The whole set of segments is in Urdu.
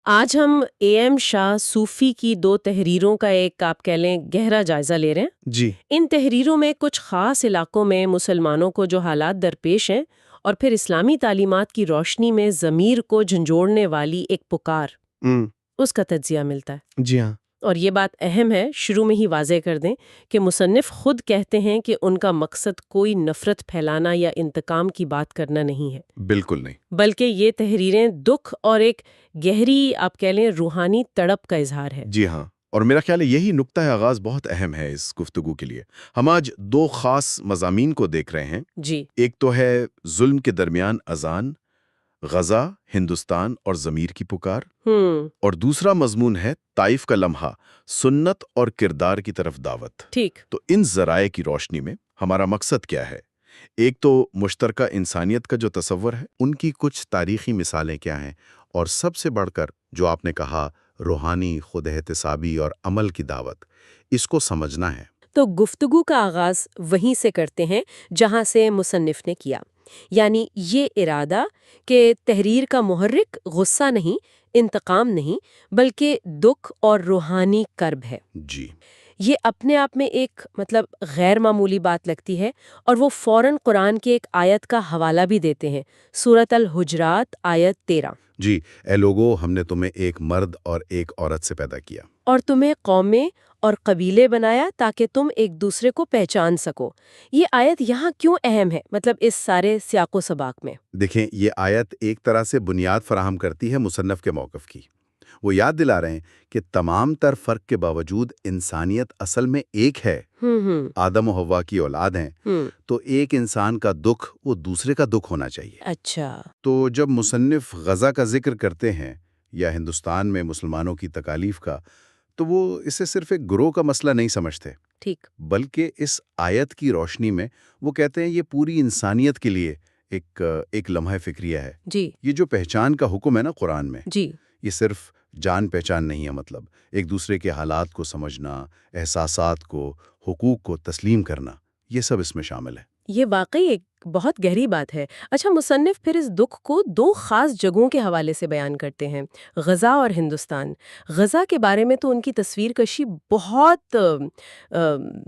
آج ہم اے ایم شاہ صوفی کی 2 تحریروں کا ایک آپ کہہ لیں گہرا جائزہ لے رہے ہیں۔ جی ان تحریروں میں کچھ خاص علاقوں میں مسلمانوں کو جو حالات درپیش ہیں اور پھر اسلامی تعلیمات کی روشنی میں ضمیر کو جھنجھوڑنے والی ایک پکار، اس کا تجزیہ ملتا ہے۔ جی ہاں اور یہ بات اہم ہے شروع میں ہی واضح کر دیں کہ مصنف خود کہتے ہیں کہ ان کا مقصد کوئی نفرت پھیلانا یا انتقام کی بات کرنا نہیں ہے، بالکل نہیں۔ بلکہ یہ تحریریں دکھ اور ایک گہری آپ کہہ لیں روحانی تڑپ کا اظہار ہے۔ جی ہاں، اور میرا خیال ہے یہی نقطہ آغاز بہت اہم ہے اس گفتگو کے لیے۔ ہم آج 2 خاص مضامین کو دیکھ رہے ہیں۔ جی ایک تو ہے ظلم کے درمیان اذان، غزہ، ہندوستان اور ضمیر کی پکار، اور دوسرا مضمون ہے طائف کا لمحہ، سنت اور کردار کی طرف دعوت۔ ٹھیک۔ تو ان ذرائع کی روشنی میں ہمارا مقصد کیا ہے؟ ایک تو مشترکہ انسانیت کا جو تصور ہے، ان کی کچھ تاریخی مثالیں کیا ہیں، اور سب سے بڑھ کر جو آپ نے کہا روحانی خود احتسابی اور عمل کی دعوت، اس کو سمجھنا ہے۔ تو گفتگو کا آغاز وہیں سے کرتے ہیں جہاں سے مصنف نے کیا، یعنی یہ ارادہ کہ تحریر کا محرک غصہ نہیں، انتقام نہیں، بلکہ دکھ اور روحانی کرب ہے۔ جی یہ اپنے آپ میں ایک غیر معمولی بات لگتی ہے، اور وہ فوراً قرآن کی ایک آیت کا حوالہ بھی دیتے ہیں، سورۃ الحجرات آیت 13۔ جی، اے لوگو، ہم نے تمہیں ایک مرد اور ایک عورت سے پیدا کیا، اور تمہیں قومیں اور قبیلے بنایا تاکہ تم ایک دوسرے کو پہچان سکو۔ یہ آیت یہاں کیوں اہم ہے، اس سارے سیاق و سباق میں؟ دیکھیں یہ آیت ایک طرح سے بنیاد فراہم کرتی ہے مصنف کے موقف کی۔ وہ یاد دلا رہے ہیں کہ تمام تر فرق کے باوجود انسانیت اصل میں ایک ہے۔ آدم و حوا کی اولاد ہیں، تو ایک انسان کا دکھ وہ دوسرے کا دکھ ہونا چاہیے۔ اچھا۔ تو جب مصنف غزہ کا ذکر کرتے ہیں یا ہندوستان میں مسلمانوں کی تکالیف کا، تو وہ اسے صرف ایک گروہ کا مسئلہ نہیں سمجھتے، ٹھیک۔ بلکہ اس آیت کی روشنی میں وہ کہتے ہیں یہ پوری انسانیت کے لیے ایک لمحہ فکریہ ہے۔ جی یہ جو پہچان کا حکم ہے نا قرآن میں، جی یہ صرف جان پہچان نہیں ہے، ایک دوسرے کے حالات کو سمجھنا، احساسات کو، حقوق کو تسلیم کرنا، یہ سب اس میں شامل ہے۔ یہ واقعی ایک بہت گہری بات ہے۔ اچھا، مصنف پھر اس دکھ کو 2 خاص جگہوں کے حوالے سے بیان کرتے ہیں، غزہ اور ہندوستان۔ غزہ کے بارے میں تو ان کی تصویر کشی بہت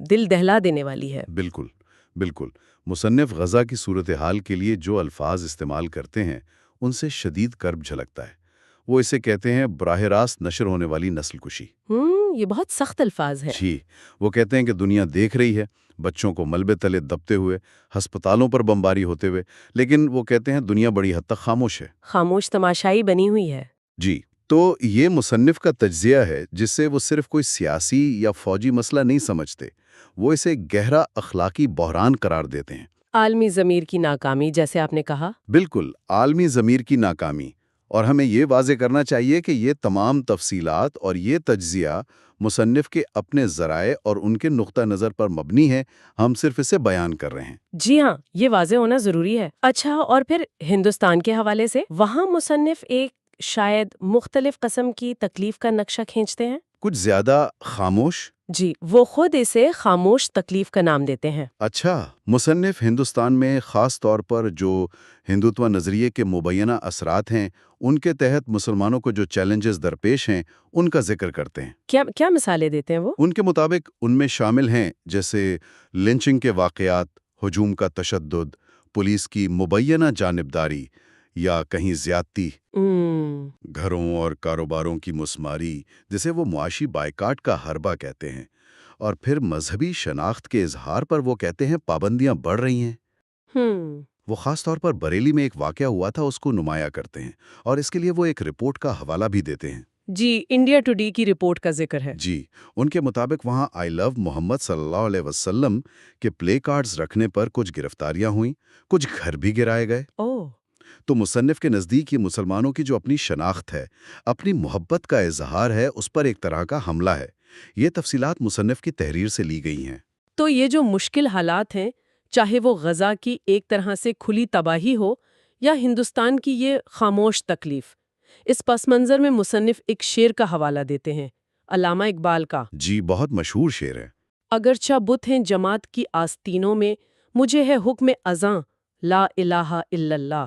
دل دہلا دینے والی ہے۔ بالکل بالکل، مصنف غزہ کی صورتحال کے لیے جو الفاظ استعمال کرتے ہیں ان سے شدید کرب جھلکتا ہے۔ وہ اسے کہتے ہیں براہ راست نشر ہونے والی نسل کشی۔ یہ بہت سخت الفاظ ہے۔ جی، وہ کہتے ہیں کہ دنیا دیکھ رہی ہے، بچوں کو ملبے تلے دبتے ہوئے، ہسپتالوں پر بمباری ہوتے ہوئے، لیکن وہ کہتے ہیں دنیا بڑی حد تک خاموش ہے۔ خاموش تماشائی بنی ہوئی ہے۔ جی، تو یہ مصنف کا تجزیہ ہے جس سے وہ صرف کوئی سیاسی یا فوجی مسئلہ نہیں سمجھتے، وہ اسے گہرا اخلاقی بحران قرار دیتے ہیں۔ عالمی ضمیر کی ناکامی، جیسے آپ نے کہا۔ بالکل، عالمی ضمیر کی ناکامی، اور ہمیں یہ واضح کرنا چاہیے کہ یہ تمام تفصیلات اور یہ تجزیہ مصنف کے اپنے ذرائع اور ان کے نقطہ نظر پر مبنی ہے، ہم صرف اسے بیان کر رہے ہیں۔ جی ہاں، یہ واضح ہونا ضروری ہے۔ اچھا، اور پھر ہندوستان کے حوالے سے وہاں مصنف ایک شاید مختلف قسم کی تکلیف کا نقشہ کھینچتے ہیں۔ کچھ زیادہ خاموش؟ جی، وہ خود اسے خاموش تکلیف کا نام دیتے ہیں۔ اچھا، مصنف ہندوستان میں خاص طور پر جو ہندوتوا نظریے کے مبینہ اثرات ہیں ان کے تحت مسلمانوں کو جو چیلنجز درپیش ہیں ان کا ذکر کرتے ہیں۔ کیا مثالیں دیتے ہیں وہ؟ ان کے مطابق ان میں شامل ہیں جیسے لنچنگ کے واقعات، ہجوم کا تشدد، پولیس کی مبینہ جانبداری یا کہیں زیادتی، گھروں اور کاروباروں کی مسماری جسے وہ معاشی بائیکاٹ کا حربہ کہتے ہیں، اور پھر مذہبی شناخت کے اظہار پر وہ کہتے ہیں پابندیاں بڑھ رہی ہیں۔ وہ خاص طور پر بریلی میں ایک واقعہ ہوا تھا اس کو نمایاں کرتے ہیں، اور اس کے لیے وہ ایک رپورٹ کا حوالہ بھی دیتے ہیں۔ جی، انڈیا ٹوڈے کی رپورٹ کا ذکر ہے۔ جی، ان کے مطابق وہاں آئی لو محمد صلی اللہ علیہ وسلم کے پلے کارڈز رکھنے پر کچھ گرفتاریاں ہوئیں، کچھ گھر بھی گرائے گئے۔ تو مصنف کے نزدیک یہ مسلمانوں کی جو اپنی شناخت ہے، اپنی محبت کا اظہار ہے، اس پر ایک طرح کا حملہ ہے۔ یہ تفصیلات مصنف کی تحریر سے لی گئی ہیں۔ تو یہ جو مشکل حالات ہیں، چاہے وہ غزہ کی ایک طرح سے کھلی تباہی ہو یا ہندوستان کی یہ خاموش تکلیف، اس پس منظر میں مصنف ایک شعر کا حوالہ دیتے ہیں، علامہ اقبال کا۔ جی، بہت مشہور شعر ہے۔ اگرچہ بت ہیں جماعت کی آستینوں میں، مجھے ہے حکم اذاں لا الہ الا اللہ۔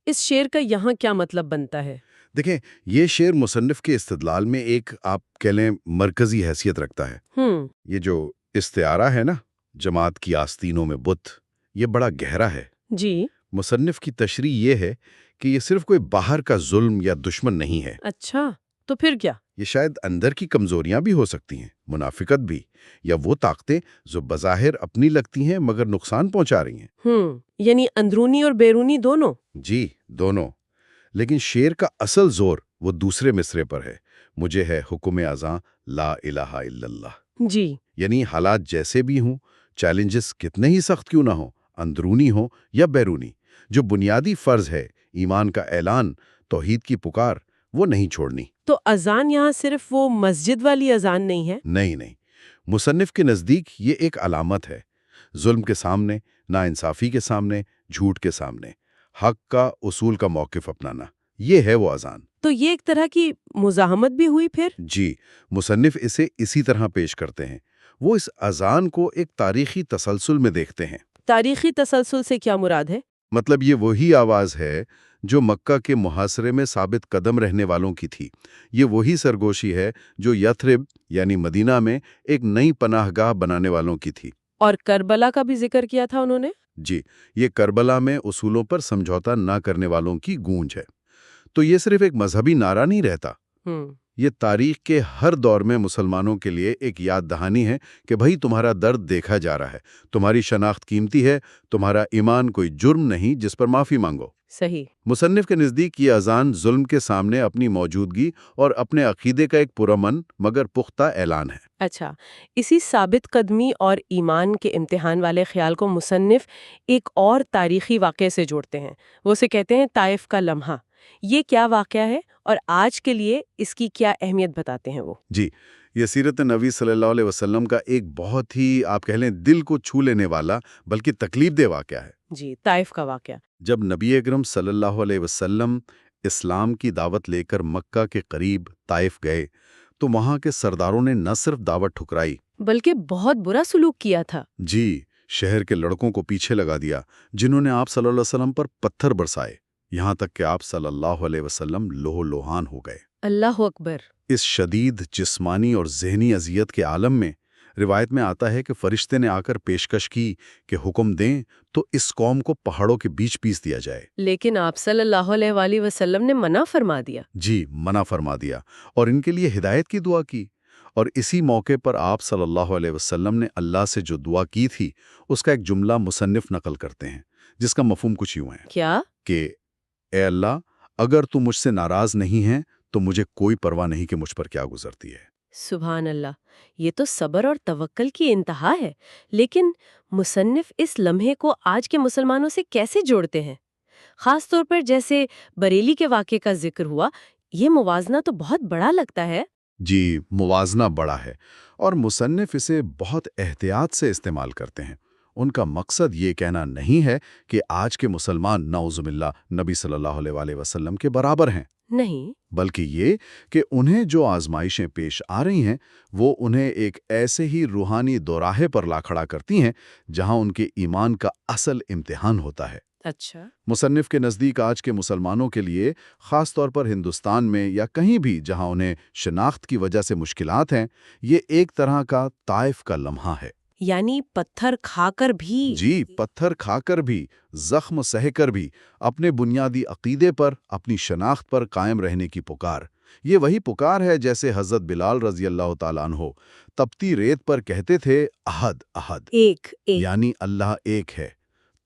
اس شعر کا یہاں کیا مطلب بنتا ہے؟ دیکھیں یہ شعر مصنف کے استدلال میں ایک آپ کہہ لیں مرکزی حیثیت رکھتا ہے۔ یہ جو استعارہ ہے نا، جماعت کی آستینوں میں بت، یہ بڑا گہرا ہے۔ جی مصنف کی تشریح یہ ہے کہ یہ صرف کوئی باہر کا ظلم یا دشمن نہیں ہے۔ اچھا، تو پھر کیا؟ یہ شاید اندر کی کمزوریاں بھی ہو سکتی ہیں، منافقت بھی، یا وہ طاقتیں جو بظاہر اپنی لگتی ہیں مگر نقصان پہنچا رہی ہیں۔ یعنی اندرونی اور بیرونی دونوں؟ جی، دونوں۔ لیکن شعر کا اصل زور وہ دوسرے مصرے پر ہے، مجھے ہے حکم اذاں لا الہ الا اللہ۔ جی، یعنی حالات جیسے بھی ہوں، چیلنجز کتنے ہی سخت کیوں نہ ہوں، اندرونی ہوں یا بیرونی، جو بنیادی فرض ہے، ایمان کا اعلان، توحید کی پکار، وہ نہیں چھوڑنی۔ تو اذان یہاں صرف وہ مسجد والی اذان نہیں ہے؟ نہیں، مصنف کے نزدیک یہ ایک علامت ہے، ظلم کے سامنے، ناانصافی کے سامنے، جھوٹ کے سامنے، حق کا اصول کا موقف اپنانا، یہ ہے وہ اذان۔ تو یہ ایک طرح کی مزاحمت بھی ہوئی پھر؟ جی، مصنف اسے اسی طرح پیش کرتے ہیں۔ وہ اس اذان کو ایک تاریخی تسلسل میں دیکھتے ہیں۔ تاریخی تسلسل سے کیا مراد ہے؟ مطلب یہ وہی آواز ہے جو مکہ کے محاصرے میں ثابت قدم رہنے والوں کی تھی۔ یہ وہی سرگوشی ہے جو یثرب یعنی مدینہ میں ایک نئی پناہ گاہ بنانے والوں کی تھی۔ اور کربلا کا بھی ذکر کیا تھا انہوں نے؟ جی، یہ کربلا میں اصولوں پر سمجھوتا نہ کرنے والوں کی گونج ہے۔ تو یہ صرف ایک مذہبی نعرہ نہیں رہتا، یہ تاریخ کے ہر دور میں مسلمانوں کے لیے ایک یاد دہانی ہے کہ بھئی تمہارا درد دیکھا جا رہا ہے، تمہاری شناخت قیمتی ہے، تمہارا ایمان کوئی جرم نہیں جس پر معافی مانگو۔ صحیح۔ مصنف کے نزدیک یہ اذان ظلم کے سامنے اپنی موجودگی اور اپنے عقیدے کا ایک پرامن مگر پختہ اعلان ہے۔ اچھا، اسی ثابت قدمی اور ایمان کے امتحان والے خیال کو مصنف ایک اور تاریخی واقعے سے جوڑتے ہیں، وہ اسے کہتے ہیں طائف کا لمحہ۔ یہ کیا واقعہ ہے اور آج کے لیے اس کی کیا اہمیت بتاتے ہیں وہ؟ جی، یہ سیرت نبی صلی اللہ علیہ وسلم کا ایک بہت ہی آپ کہہ لیں دل کو چھو لینے والا بلکہ تکلیف دہ واقعہ ہے۔ جی، طائف کا واقعہ۔ جب نبی اکرم صلی اللہ علیہ وسلم اسلام کی دعوت لے کر مکہ کے قریب طائف گئے تو وہاں کے سرداروں نے نہ صرف دعوت ٹھکرائی بلکہ بہت برا سلوک کیا تھا۔ جی، شہر کے لڑکوں کو پیچھے لگا دیا، جنہوں نے آپ صلی اللہ علیہ وسلم پر پتھر برسائے، یہاں تک کہ آپ صلی اللہ علیہ وسلم لوہ لوہان ہو گئے۔ اللہ اکبر۔ اس شدید جسمانی اور ذہنی اذیت کے عالم میں روایت میں آتا ہے کہ فرشتے نے آ کر پیشکش کی کہ حکم دیں تو اس قوم کو پہاڑوں کے بیچ پیس دیا جائے۔ لیکن آپ صلی اللہ علیہ وآلہ وسلم نے منع فرما دیا۔ جی، منع فرما دیا اور ان کے لیے ہدایت کی دعا کی۔ اور اسی موقع پر آپ صلی اللہ علیہ وسلم نے اللہ سے جو دعا کی تھی اس کا ایک جملہ مصنف نقل کرتے ہیں، جس کا مفہوم کچھ یوں ہے کیا؟ کہ اے اللہ، اگر تو مجھ سے ناراض نہیں ہے تو مجھے کوئی پرواہ نہیں کہ مجھ پر کیا گزرتی ہے۔ سبحان اللہ، یہ تو صبر اور توکل کی انتہا ہے۔ لیکن مصنف اس لمحے کو آج کے مسلمانوں سے کیسے جوڑتے ہیں؟ خاص طور پر جیسے بریلی کے واقعے کا ذکر ہوا، یہ موازنہ تو بہت بڑا لگتا ہے۔ جی، موازنہ بڑا ہے اور مصنف اسے بہت احتیاط سے استعمال کرتے ہیں۔ ان کا مقصد یہ کہنا نہیں ہے کہ آج کے مسلمان نعوذ باللہ نبی صلی اللہ علیہ وآلہ وسلم کے برابر ہیں، نہیں، بلکہ یہ کہ انہیں جو آزمائشیں پیش آ رہی ہیں وہ انہیں ایک ایسے ہی روحانی دوراہے پر لا کھڑا کرتی ہیں جہاں ان کے ایمان کا اصل امتحان ہوتا ہے۔ اچھا، مصنف کے نزدیک آج کے مسلمانوں کے لیے، خاص طور پر ہندوستان میں یا کہیں بھی جہاں انہیں شناخت کی وجہ سے مشکلات ہیں، یہ ایک طرح کا طائف کا لمحہ ہے۔ یعنی پتھر کھا کر بھی؟ جی، پتھر کھا کر بھی، زخم سہ کر بھی، اپنے بنیادی عقیدے پر، اپنی شناخت پر قائم رہنے کی پکار۔ یہ وہی پکار ہے جیسے حضرت بلال رضی اللہ تعالیٰ عنہ تپتی ریت پر کہتے تھے، احد احد، ایک یعنی اللہ ایک ہے۔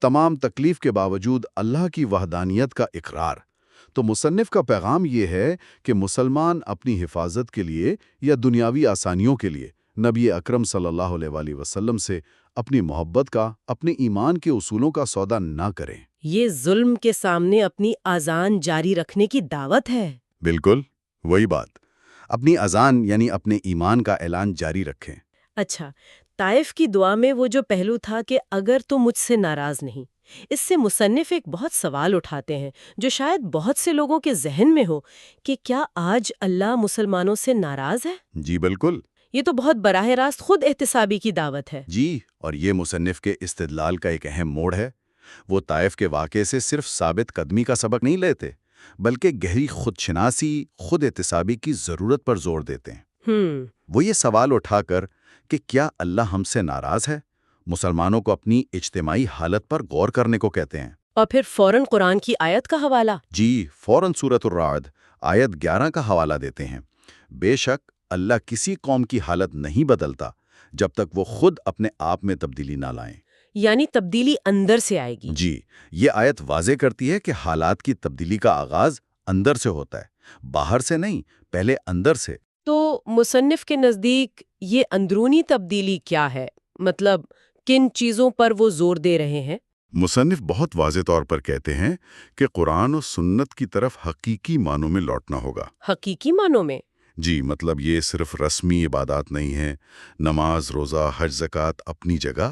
تمام تکلیف کے باوجود اللہ کی وحدانیت کا اقرار۔ تو مصنف کا پیغام یہ ہے کہ مسلمان اپنی حفاظت کے لیے یا دنیاوی آسانیوں کے لیے نبی اکرم صلی اللہ علیہ وآلہ وسلم سے اپنی محبت کا، اپنے ایمان کے اصولوں کا سودا نہ کریں۔ یہ ظلم کے سامنے اپنی اذان جاری رکھنے کی دعوت ہے۔ بالکل، وہی بات۔ اپنی اذان یعنی اپنے ایمان کا اعلان جاری رکھیں۔ اچھا، طائف کی دعا میں وہ جو پہلو تھا کہ اگر تو مجھ سے ناراض نہیں، اس سے مصنف ایک بہت سوال اٹھاتے ہیں جو شاید بہت سے لوگوں کے ذہن میں ہو کہ کیا آج اللہ مسلمانوں سے ناراض ہے؟ جی بالکل۔ یہ تو بہت براہ راست خود احتسابی کی دعوت ہے۔ جی، اور یہ مصنف کے استدلال کا ایک اہم موڑ ہے۔ وہ طائف کے واقعے سے صرف ثابت قدمی کا سبق نہیں لیتے، بلکہ گہری خودشناسی، خود احتسابی کی ضرورت پر زور دیتے ہیں۔ وہ یہ سوال اٹھا کر کہ کیا اللہ ہم سے ناراض ہے، مسلمانوں کو اپنی اجتماعی حالت پر غور کرنے کو کہتے ہیں۔ اور پھر فوراً قرآن کی آیت کا حوالہ۔ جی، فوراً سورۃ الرعد آیت 11 کا حوالہ دیتے ہیں۔ بے شک اللہ کسی قوم کی حالت نہیں بدلتا جب تک وہ خود اپنے آپ میں تبدیلی نہ لائیں۔ یعنی تبدیلی اندر سے آئے گی۔ جی، یہ آیت واضح کرتی ہے کہ حالات کی تبدیلی کا آغاز اندر سے ہوتا ہے، باہر سے نہیں، پہلے اندر سے۔ تو مصنف کے نزدیک یہ اندرونی تبدیلی کیا ہے؟ مطلب کن چیزوں پر وہ زور دے رہے ہیں؟ مصنف بہت واضح طور پر کہتے ہیں کہ قرآن و سنت کی طرف حقیقی معنوں میں لوٹنا ہوگا۔ حقیقی معنوں میں؟ جی، مطلب یہ صرف رسمی عبادات نہیں ہیں، نماز، روزہ، حج، زکوٰۃ اپنی جگہ،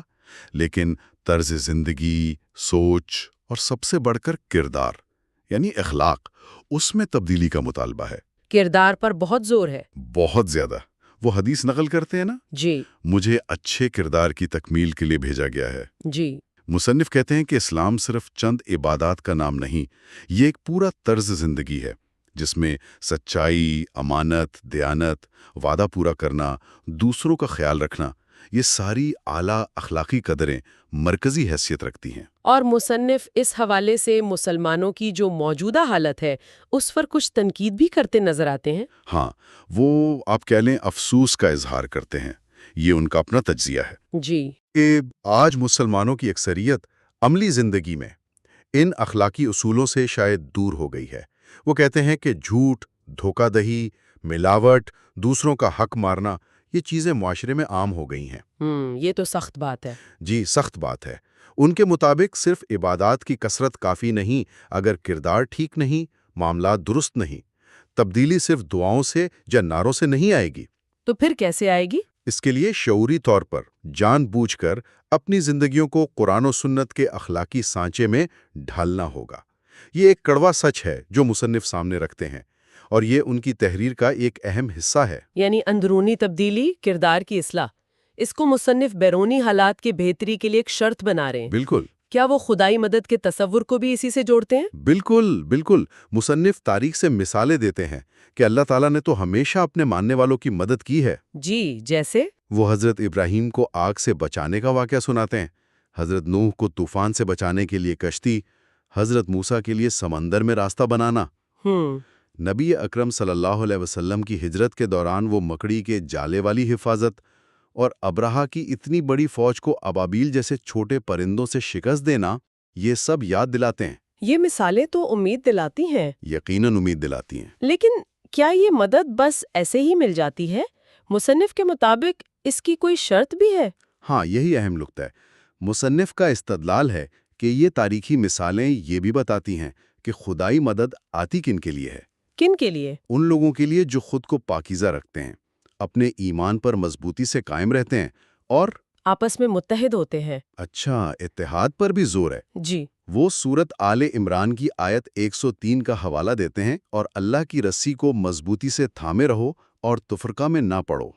لیکن طرز زندگی، سوچ اور سب سے بڑھ کر کردار یعنی اخلاق، اس میں تبدیلی کا مطالبہ ہے۔ کردار پر بہت زور ہے۔ بہت زیادہ۔ وہ حدیث نقل کرتے ہیں نا، جی مجھے اچھے کردار کی تکمیل کے لیے بھیجا گیا ہے۔ جی۔ مصنف کہتے ہیں کہ اسلام صرف چند عبادات کا نام نہیں، یہ ایک پورا طرز زندگی ہے جس میں سچائی، امانت، دیانت، وعدہ پورا کرنا، دوسروں کا خیال رکھنا، یہ ساری اعلیٰ اخلاقی قدریں مرکزی حیثیت رکھتی ہیں۔ اور مصنف اس حوالے سے مسلمانوں کی جو موجودہ حالت ہے اس پر کچھ تنقید بھی کرتے نظر آتے ہیں۔ ہاں، وہ آپ کہہ لیں افسوس کا اظہار کرتے ہیں، یہ ان کا اپنا تجزیہ ہے جی۔ کہ آج مسلمانوں کی اکثریت عملی زندگی میں ان اخلاقی اصولوں سے شاید دور ہو گئی ہے۔ وہ کہتے ہیں کہ جھوٹ، دھوکہ دہی، ملاوٹ، دوسروں کا حق مارنا، یہ چیزیں معاشرے میں عام ہو گئی ہیں۔ یہ تو سخت بات ہے۔ جی، سخت بات ہے۔ ان کے مطابق صرف عبادات کی کثرت کافی نہیں، اگر کردار ٹھیک نہیں، معاملات درست نہیں، تبدیلی صرف دعاؤں سے یا نعروں سے نہیں آئے گی۔ تو پھر کیسے آئے گی؟ اس کے لیے شعوری طور پر جان بوجھ کر اپنی زندگیوں کو قرآن و سنت کے اخلاقی سانچے میں ڈھالنا ہوگا۔ یہ ایک کڑوا سچ ہے جو مصنف سامنے رکھتے ہیں، اور یہ ان کی تحریر کا ایک اہم حصہ ہے۔ یعنی اندرونی تبدیلی، کردار کی اصلاح، اس کو مصنف بیرونی حالات کی بہتری کے لیے ایک شرط بنا رہے ہیں۔ بالکل۔ کیا وہ خدائی مدد کے تصور کو بھی اسی سے جوڑتے ہیں؟ بالکل بالکل۔ مصنف تاریخ سے مثالیں دیتے ہیں کہ اللہ تعالیٰ نے تو ہمیشہ اپنے ماننے والوں کی مدد کی ہے۔ جی، جیسے؟ وہ حضرت ابراہیم کو آگ سے بچانے کا واقعہ سناتے ہیں، حضرت نوح کو طوفان سے بچانے کے لیے کشتی، حضرت موسیٰ کے لیے سمندر میں راستہ بنانا، نبی اکرم صلی اللہ علیہ وسلم کی ہجرت کے دوران وہ مکڑی کے جالے والی حفاظت، اور ابرہہ کی اتنی بڑی فوج کو ابابیل جیسے چھوٹے پرندوں سے شکست دینا، یہ سب یاد دلاتے ہیں۔ یہ مثالیں تو امید دلاتی ہیں۔ یقیناً امید دلاتی ہیں۔ لیکن کیا یہ مدد بس ایسے ہی مل جاتی ہے؟ مصنف کے مطابق اس کی کوئی شرط بھی ہے؟ ہاں، یہی اہم نقطہ ہے۔ مصنف کا استدلال ہے کہ یہ تاریخی مثالیں یہ بھی بتاتی ہیں کہ خدائی مدد آتی کن کے لیے ہے۔ کن کے لیے؟ ان لوگوں کے لیے جو خود کو پاکیزہ رکھتے ہیں، اپنے ایمان پر مضبوطی سے قائم رہتے ہیں اور آپس میں متحد ہوتے ہیں۔ اچھا، اتحاد پر بھی زور ہے۔ جی۔ وہ سورت آل عمران کی آیت 103 کا حوالہ دیتے ہیں، اور اللہ کی رسی کو مضبوطی سے تھامے رہو اور تفرقہ میں نہ پڑو۔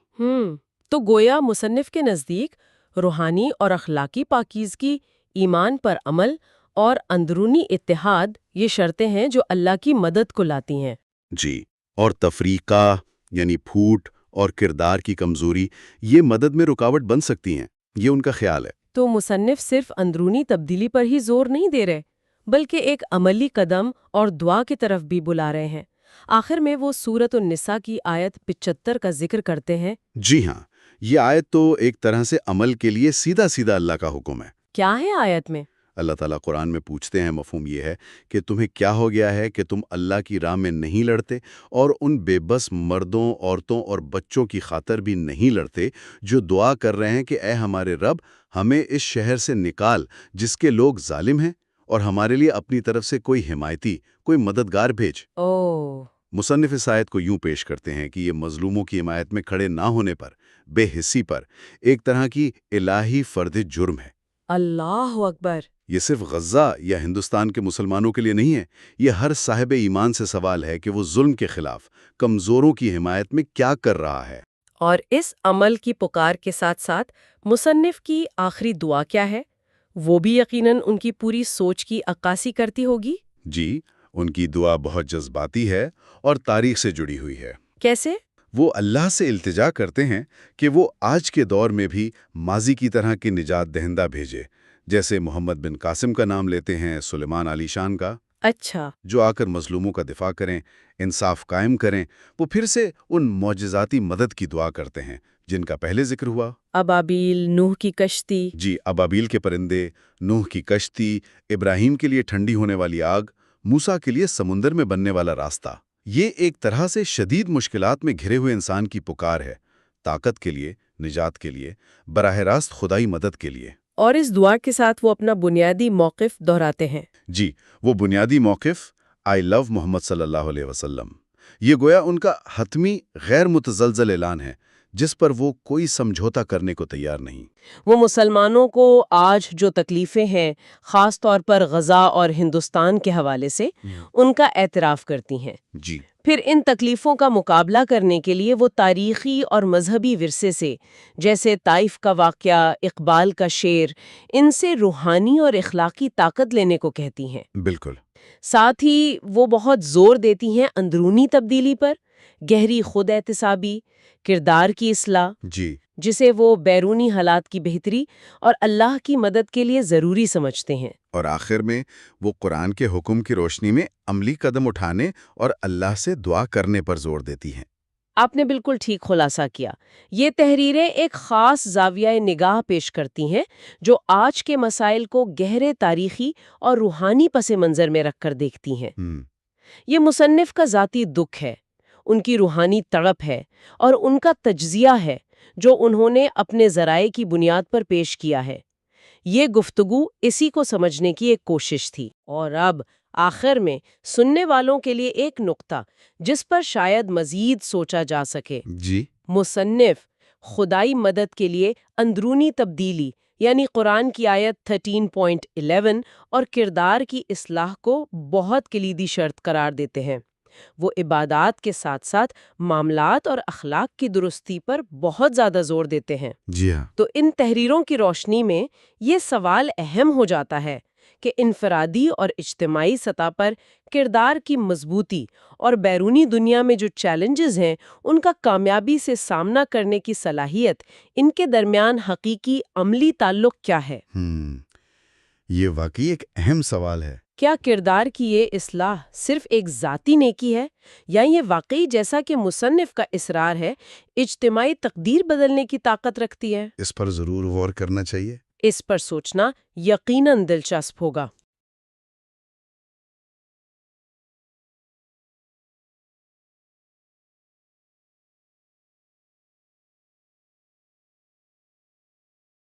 تو گویا مصنف کے نزدیک روحانی اور اخلاقی پاکیزگی، ایمان پر عمل اور اندرونی اتحاد یہ شرطیں ہیں جو اللہ کی مدد کو لاتی ہیں۔ جی، اور تفریقہ یعنی پھوٹ اور کردار کی کمزوری یہ مدد میں رکاوٹ بن سکتی ہیں، یہ ان کا خیال ہے۔ تو مصنف صرف اندرونی تبدیلی پر ہی زور نہیں دے رہے، بلکہ ایک عملی قدم اور دعا کی طرف بھی بلا رہے ہیں۔ آخر میں وہ سورۃ النساء کی آیت 75 کا ذکر کرتے ہیں۔ جی ہاں، یہ آیت تو ایک طرح سے عمل کے لیے سیدھا سیدھا اللہ کا حکم ہے۔ کیا ہے آیت میں؟ اللہ تعالیٰ قرآن میں پوچھتے ہیں، مفہوم یہ ہے کہ تمہیں کیا ہو گیا ہے کہ تم اللہ کی راہ میں نہیں لڑتے اور ان بے بس مردوں، عورتوں اور بچوں کی خاطر بھی نہیں لڑتے جو دعا کر رہے ہیں کہ اے ہمارے رب، ہمیں اس شہر سے نکال جس کے لوگ ظالم ہیں، اور ہمارے لیے اپنی طرف سے کوئی حمایتی، کوئی مددگار بھیج۔ مصنف اس آیت کو یوں پیش کرتے ہیں کہ یہ مظلوموں کی حمایت میں کھڑے نہ ہونے پر، بے حسی پر، ایک طرح کی الہی فرد جرم ہے۔ اللہ اکبر! یہ صرف غزہ یا ہندوستان کے مسلمانوں کے لیے نہیں ہے، یہ ہر صاحب ایمان سے سوال ہے کہ وہ ظلم کے خلاف کمزوروں کی حمایت میں کیا کر رہا ہے۔ اور اس عمل کی پکار کے ساتھ ساتھ مصنف کی آخری دعا کیا ہے؟ وہ بھی یقیناً ان کی پوری سوچ کی عکاسی کرتی ہوگی۔ جی، ان کی دعا بہت جذباتی ہے اور تاریخ سے جڑی ہوئی ہے۔ کیسے؟ وہ اللہ سے التجا کرتے ہیں کہ وہ آج کے دور میں بھی ماضی کی طرح کی نجات دہندہ بھیجے، جیسے محمد بن قاسم کا نام لیتے ہیں، سلیمان علی شان کا، اچھا۔ جو آ کر مظلوموں کا دفاع کریں، انصاف قائم کریں۔ وہ پھر سے ان معجزاتی مدد کی دعا کرتے ہیں جن کا پہلے ذکر ہوا۔ ابابیل، نوح کی کشتی۔ جی، ابابیل کے پرندے، نوح کی کشتی، ابراہیم کے لیے ٹھنڈی ہونے والی آگ، موسیٰ کے لیے سمندر میں بننے والا راستہ۔ یہ ایک طرح سے شدید مشکلات میں گھرے ہوئے انسان کی پکار ہے، طاقت کے لیے، نجات کے لیے، براہ راست خدائی مدد کے لیے۔ اور اس دعا کے ساتھ وہ اپنا بنیادی موقف دہراتے ہیں۔ جی، وہ بنیادی موقف آئی لو محمد صلی اللہ علیہ وسلم، یہ گویا ان کا حتمی غیر متزلزل اعلان ہے جس پر وہ کوئی سمجھوتا کرنے کو تیار نہیں۔ وہ مسلمانوں کو آج جو تکلیفیں ہیں، خاص طور پر غزہ اور ہندوستان کے حوالے سے، ان کا اعتراف کرتی ہیں۔ جی، پھر ان تکلیفوں کا مقابلہ کرنے کے لیے وہ تاریخی اور مذہبی ورثے سے، جیسے طائف کا واقعہ، اقبال کا شعر، ان سے روحانی اور اخلاقی طاقت لینے کو کہتی ہیں۔ بالکل۔ ساتھ ہی وہ بہت زور دیتی ہیں اندرونی تبدیلی پر، گہری خود احتسابی، کردار کی اصلاح، جی، جسے وہ بیرونی حالات کی بہتری اور اللہ کی مدد کے لیے ضروری سمجھتے ہیں۔ اور آخر میں وہ قرآن کے حکم کی روشنی میں عملی قدم اٹھانے اور اللہ سے دعا کرنے پر زور دیتی ہیں۔ آپ نے بالکل ٹھیک خلاصہ کیا۔ یہ تحریریں ایک خاص زاویہ نگاہ پیش کرتی ہیں جو آج کے مسائل کو گہرے تاریخی اور روحانی پس منظر میں رکھ کر دیکھتی ہیں۔ یہ مصنف کا ذاتی دکھ ہے، ان کی روحانی تڑپ ہے اور ان کا تجزیہ ہے جو انہوں نے اپنے ذرائع کی بنیاد پر پیش کیا ہے۔ یہ گفتگو اسی کو سمجھنے کی ایک کوشش تھی۔ اور اب آخر میں سننے والوں کے لیے ایک نقطہ جس پر شاید مزید سوچا جا سکے۔ جی، مصنف خدائی مدد کے لیے اندرونی تبدیلی یعنی قرآن کی آیت 13.11 اور کردار کی اصلاح کو بہت کلیدی شرط قرار دیتے ہیں۔ وہ عبادات کے ساتھ ساتھ معاملات اور اخلاق کی درستی پر بہت زیادہ زور دیتے ہیں۔ جی ہاں، تو ان تحریروں کی روشنی میں یہ سوال اہم ہو جاتا ہے کہ انفرادی اور اجتماعی سطح پر کردار کی مضبوطی اور بیرونی دنیا میں جو چیلنجز ہیں ان کا کامیابی سے سامنا کرنے کی صلاحیت، ان کے درمیان حقیقی عملی تعلق کیا ہے؟ یہ واقعی ایک اہم سوال ہے۔ کیا کردار کی یہ اصلاح صرف ایک ذاتی نیکی ہے یا یہ واقعی جیسا کہ مصنف کا اصرار ہے اجتماعی تقدیر بدلنے کی طاقت رکھتی ہے؟ اس پر ضرور غور کرنا چاہیے۔ اس پر سوچنا یقیناً دلچسپ ہوگا۔